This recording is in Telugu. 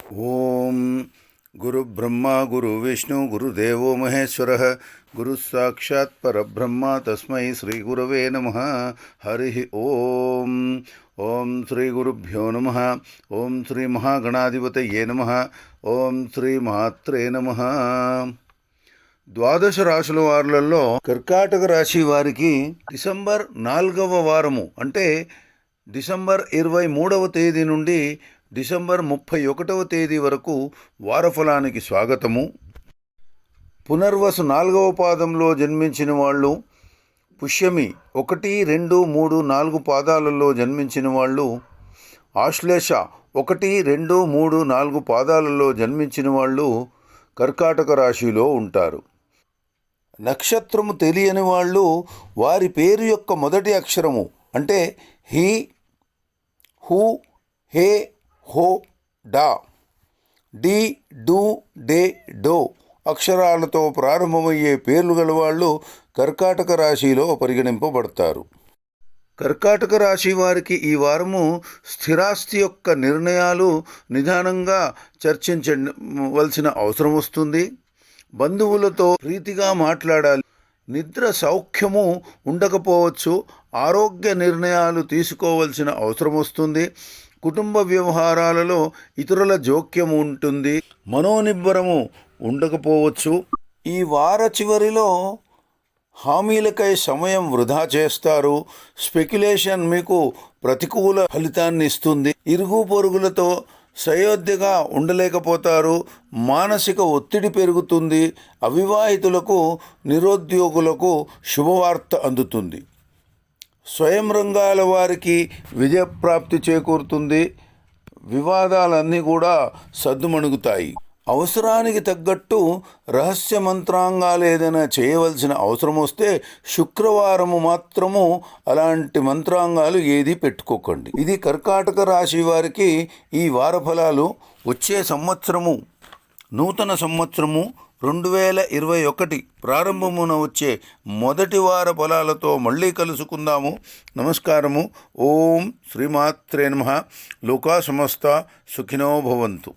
ఓం గురు బ్రహ్మ గురు విష్ణు గురుదేవో మహేశ్వరః గురు సాక్షాత్ పరబ్రహ్మ తస్మై శ్రీ గురవే నమః. హరి ఓం. ఓం శ్రీ గురుభ్యో నమః. ఓం శ్రీ మహాగణాధిపతయే నమః. ఓం శ్రీ మాత్రే నమః. ద్వాదశ రాశుల వారులలో కర్కాటక రాశి వారికి డిసెంబర్ 4వ వారము అంటే డిసెంబర్ 23వ తేదీ నుండి డిసెంబర్ 31వ తేదీ వరకు వారఫలానికి స్వాగతము. పునర్వసు 4వ పాదంలో జన్మించిన వాళ్ళు, పుష్యమి 1, 2, 3, 4 పాదాలలో జన్మించిన వాళ్ళు, ఆశ్లేష 1, 2, 3, 4 పాదాలలో జన్మించిన వాళ్ళు కర్కాటక రాశిలో ఉంటారు. నక్షత్రము తెలియని వాళ్ళు వారి పేరు యొక్క మొదటి అక్షరము అంటే హి, హు, హే, హో, డా, డి, డు, డే, డో అక్షరాలతో ప్రారంభమయ్యే పేర్లు గల వాళ్ళు కర్కాటక రాశిలో పరిగణింపబడతారు. కర్కాటక రాశి వారికి ఈ వారము స్థిరాస్తి యొక్క నిర్ణయాలు నిదానంగా చర్చించవలసిన అవసరం వస్తుంది. బంధువులతో ప్రీతిగా మాట్లాడాలి. నిద్ర సౌఖ్యము ఉండకపోవచ్చు. ఆరోగ్య నిర్ణయాలు తీసుకోవలసిన అవసరం వస్తుంది. కుటుంబ వ్యవహారాలలో ఇతరుల జోక్యం ఉంటుంది. మనోనిబ్బరము ఉండకపోవచ్చు. ఈ వార చివరిలో హామీలకై సమయం వృధా చేస్తారు. స్పెక్యులేషన్ మీకు ప్రతికూల ఫలితాన్ని ఇస్తుంది. ఇరుగు పొరుగులతో సయోధ్యగా ఉండలేకపోతారు. మానసిక ఒత్తిడి పెరుగుతుంది. అవివాహితులకు, నిరుద్యోగులకు శుభవార్త అందుతుంది. స్వయం రంగాల వారికి విజయప్రాప్తి చేకూరుతుంది. వివాదాలన్నీ కూడా సద్దుమణుగుతాయి. అవసరానికి తగ్గట్టు రహస్య మంత్రాంగాలు ఏదైనా చేయవలసిన అవసరం వస్తే శుక్రవారము మాత్రము అలాంటి మంత్రాంగాలు ఏది పెట్టుకోకండి. ఇది కర్కాటక రాశి వారికి ఈ వార ఫలాలు. వచ్చే సంవత్సరము నూతన సంవత్సరము 2021 ప్రారంభమున వచ్చే మొదటి వార ఫలాలతో మళ్ళీ కలుసుకుందాము. నమస్కారము. ఓం శ్రీమాత్రే నమః. లోకా సమస్త సుఖినో భవంతు.